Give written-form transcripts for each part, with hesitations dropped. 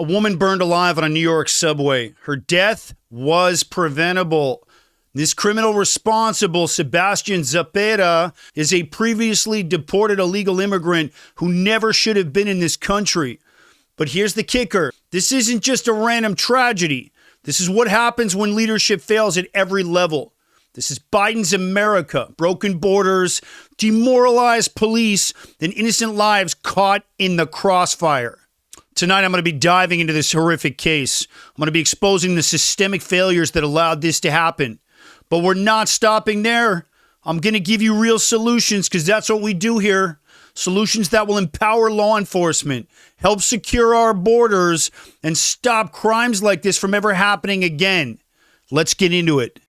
A woman burned alive on a New York subway. Her death was preventable. This criminal responsible, Sebastián Zapeta, is a previously deported illegal immigrant who never should have been in this country. But here's the kicker. This isn't just a random tragedy. This is what happens when leadership fails at every level. This is Biden's America. Broken borders, demoralized police, and innocent lives caught in the crossfire. Tonight, I'm going to be diving into this horrific case. I'm going to be exposing the systemic failures that allowed this to happen. But we're not stopping there. I'm going to give you real solutions because that's what we do here. Solutions that will empower law enforcement, help secure our borders, and stop crimes like this from ever happening again. Let's get into it.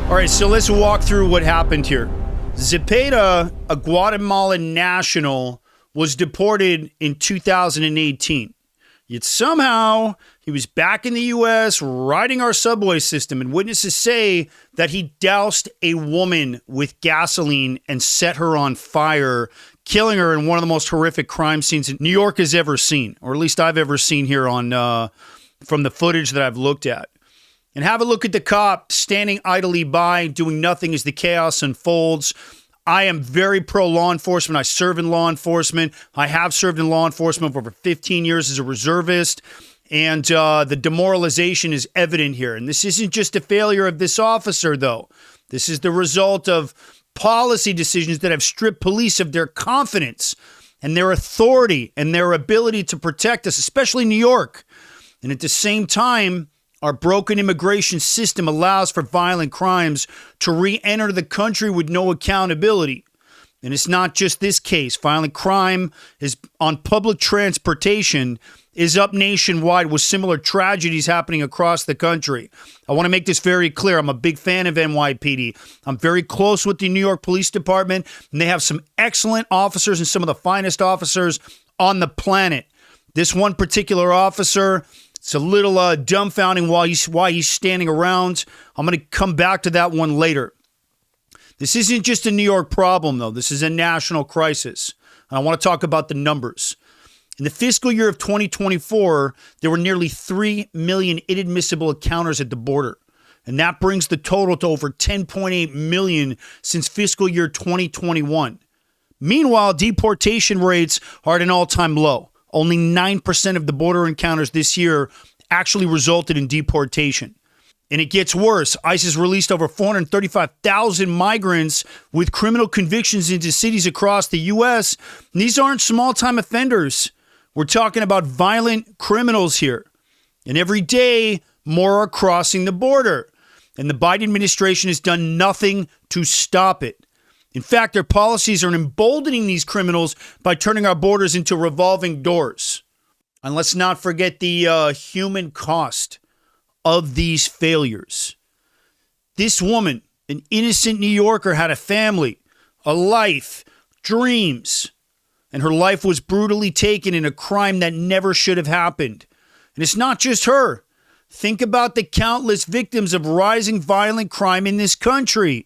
All right, so let's walk through what happened here. Zapeta, a Guatemalan national, was deported in 2018. Yet somehow he was back in the U.S. riding our subway system, and witnesses say that he doused a woman with gasoline and set her on fire, killing her in one of the most horrific crime scenes New York has ever seen, or at least I've ever seen here on from the footage that I've looked at. And have a look at the cop standing idly by, doing nothing as the chaos unfolds. I am very pro law enforcement. I serve in law enforcement. I have served in law enforcement for over 15 years as a reservist. And the demoralization is evident here. And this isn't just a failure of this officer, though. This is the result of policy decisions that have stripped police of their confidence and their authority and their ability to protect us, especially New York. And at the same time, our broken immigration system allows for violent crimes to re-enter the country with no accountability. And it's not just this case. Violent crime is on public transportation is up nationwide with similar tragedies happening across the country. I want to make this very clear. I'm a big fan of NYPD. I'm very close with the New York Police Department, and they have some excellent officers and some of the finest officers on the planet. This one particular officer, it's a little dumbfounding why he's standing around. I'm going to come back to that one later. This isn't just a New York problem, though. This is a national crisis. And I want to talk about the numbers. In the fiscal year of 2024, there were nearly 3 million inadmissible encounters at the border. And that brings the total to over 10.8 million since fiscal year 2021. Meanwhile, deportation rates are at an all-time low. Only 9% of the border encounters this year actually resulted in deportation. And it gets worse. ICE has released over 435,000 migrants with criminal convictions into cities across the U.S. And these aren't small-time offenders. We're talking about violent criminals here. And every day, more are crossing the border. And the Biden administration has done nothing to stop it. In fact, their policies are emboldening these criminals by turning our borders into revolving doors. And let's not forget the human cost of these failures. This woman, an innocent New Yorker, had a family, a life, dreams, and her life was brutally taken in a crime that never should have happened. And it's not just her. Think about the countless victims of rising violent crime in this country.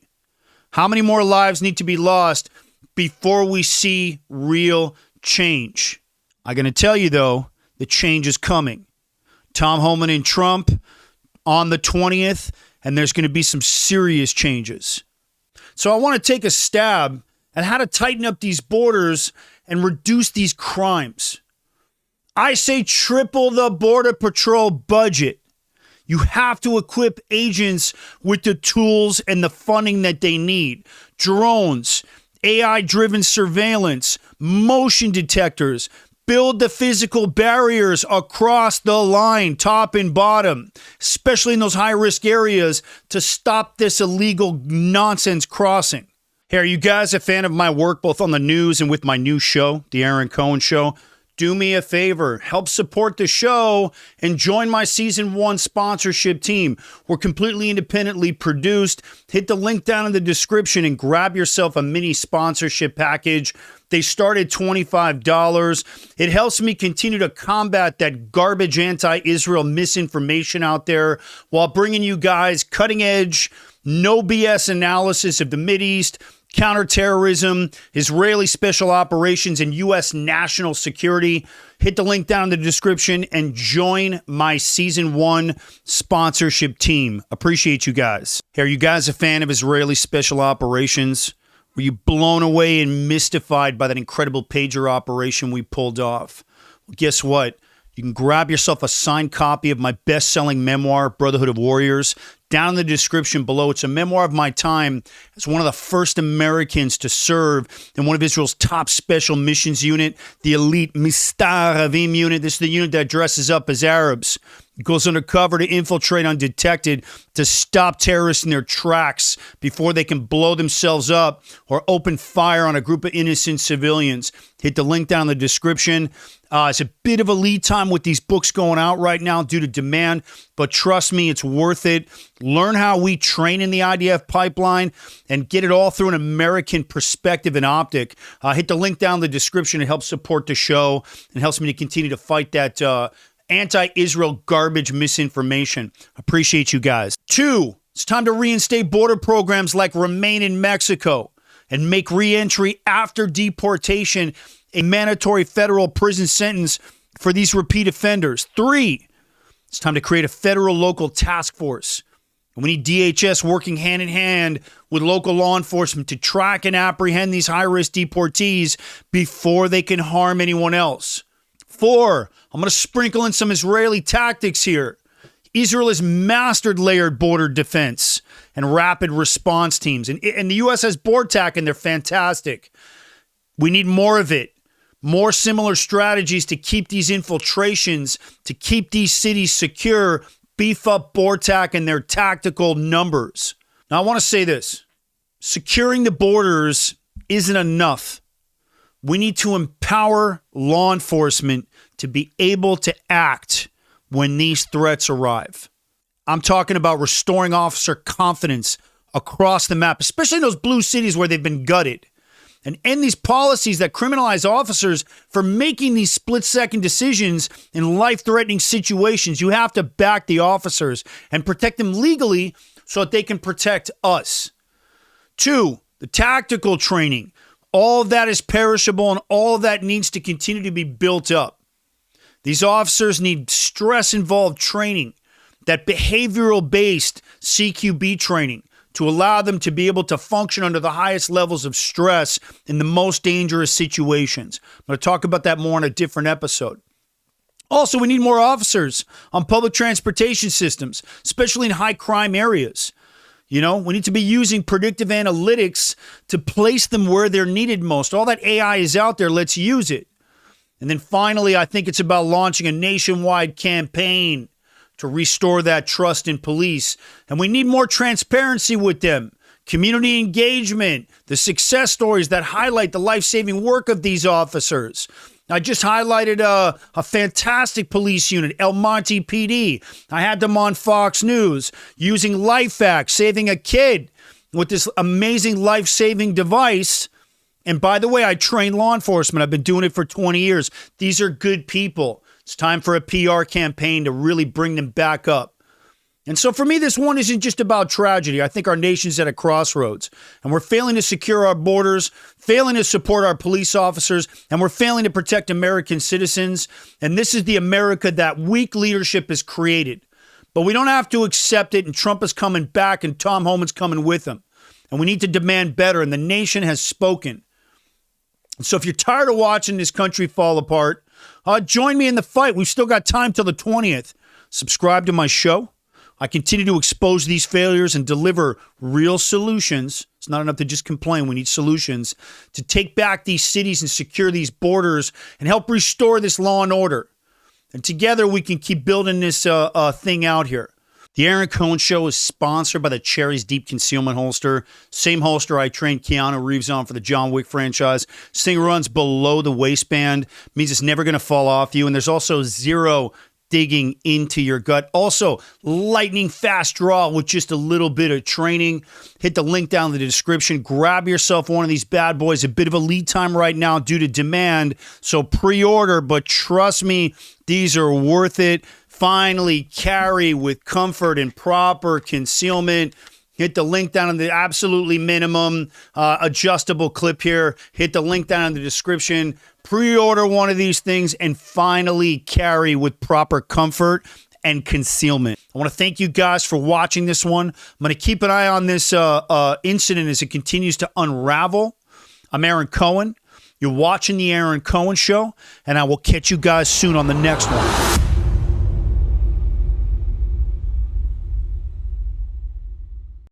How many more lives need to be lost before we see real change? I'm going to tell you, though, the change is coming. Tom Homan and Trump on the 20th, and there's going to be some serious changes. So I want to take a stab at how to tighten up these borders and reduce these crimes. I say triple the Border Patrol budget. You have to equip agents with the tools and the funding that they need. Drones, AI-driven surveillance, motion detectors. Build the physical barriers across the line, top and bottom, especially in those high-risk areas, to stop this illegal nonsense crossing. Hey, are you guys a fan of my work both on the news and with my new show, The Aaron Cohen Show? do me a favor, help support the show and join my season 1 sponsorship team. We're completely independently produced. Hit the link down in the description and grab yourself a mini sponsorship package. They start at $25. It helps me continue to combat that garbage anti-Israel misinformation out there while bringing you guys cutting edge, no BS analysis of the Mideast, counterterrorism, Israeli special operations, and U.S. national security. Hit the link down in the description and join my season 1 sponsorship team. Appreciate you guys. Hey, are you guys a fan of Israeli special operations? Were you blown away and mystified by that incredible pager operation we pulled off? Well, guess what? You can grab yourself a signed copy of my best-selling memoir, Brotherhood of Warriors. Down in the description below, it's a memoir of my time as one of the first Americans to serve in one of Israel's top special missions unit, the elite Mistaravim unit. This is the unit that dresses up as Arabs. It goes undercover to infiltrate undetected, to stop terrorists in their tracks before they can blow themselves up or open fire on a group of innocent civilians. Hit the link down in the description. It's a bit of a lead time with these books going out right now due to demand, but trust me, it's worth it. Learn how we train in the IDF pipeline and get it all through an American perspective and optic. Hit the link down in the description. It helps support the show and helps me to continue to fight that anti-Israel garbage misinformation. Appreciate you guys. 2, it's time to reinstate border programs like Remain in Mexico and make re-entry after deportation a mandatory federal prison sentence for these repeat offenders. 3, it's time to create a federal local task force. And we need DHS working hand in hand with local law enforcement to track and apprehend these high-risk deportees before they can harm anyone else. 4, I'm going to sprinkle in some Israeli tactics here. Israel has mastered layered border defense and rapid response teams. And the U.S. has board tack, and they're fantastic. We need more of it. More similar strategies to keep these infiltrations, to keep these cities secure, beef up BORTAC and their tactical numbers. Now, I want to say this. Securing the borders isn't enough. We need to empower law enforcement to be able to act when these threats arrive. I'm talking about restoring officer confidence across the map, especially in those blue cities where they've been gutted. And end these policies that criminalize officers for making these split-second decisions in life-threatening situations. You have to back the officers and protect them legally so that they can protect us. 2, the tactical training. All of that is perishable, and all of that needs to continue to be built up. These officers need stress-involved training, that behavioral-based CQB training, to allow them to be able to function under the highest levels of stress in the most dangerous situations. I'm going to talk about that more in a different episode. Also, we need more officers on public transportation systems, especially in high crime areas. You know, we need to be using predictive analytics to place them where they're needed most. All that AI is out there. Let's use it. And then finally, I think it's about launching a nationwide campaign to restore that trust in police. And we need more transparency with them. Community engagement, the success stories that highlight the life-saving work of these officers. I just highlighted a fantastic police unit, El Monte PD. I had them on Fox News using LifeVac, saving a kid with this amazing life-saving device. And by the way, I train law enforcement. I've been doing it for 20 years. These are good people. It's time for a PR campaign to really bring them back up. And so for me, this one isn't just about tragedy. I think our nation's at a crossroads, and we're failing to secure our borders, failing to support our police officers, and we're failing to protect American citizens. And this is the America that weak leadership has created. But we don't have to accept it, and Trump is coming back, and Tom Homan's coming with him. And we need to demand better, and the nation has spoken. So if you're tired of watching this country fall apart, join me in the fight. We've still got time till the 20th. Subscribe to my show. I continue to expose these failures and deliver real solutions. It's not enough to just complain. We need solutions to take back these cities and secure these borders and help restore this law and order. And together we can keep building this thing out here. The Aaron Cohen Show is sponsored by the Cherry's Deep Concealment Holster. Same holster I trained Keanu Reeves on for the John Wick franchise. This thing runs below the waistband, means it's never going to fall off you. And there's also zero digging into your gut. Also, lightning fast draw with just a little bit of training. Hit the link down in the description. Grab yourself one of these bad boys. A bit of a lead time right now due to demand. So pre-order, but trust me, these are worth it. Finally carry with comfort and proper concealment. Hit the link down in the absolutely minimum adjustable clip here. Hit the link down in the description. Pre-order one of these things and finally carry with proper comfort and concealment. I want to thank you guys for watching this one. I'm going to keep an eye on this incident as it continues to unravel. I'm Aaron Cohen. You're watching The Aaron Cohen Show, and I will catch you guys soon on the next one.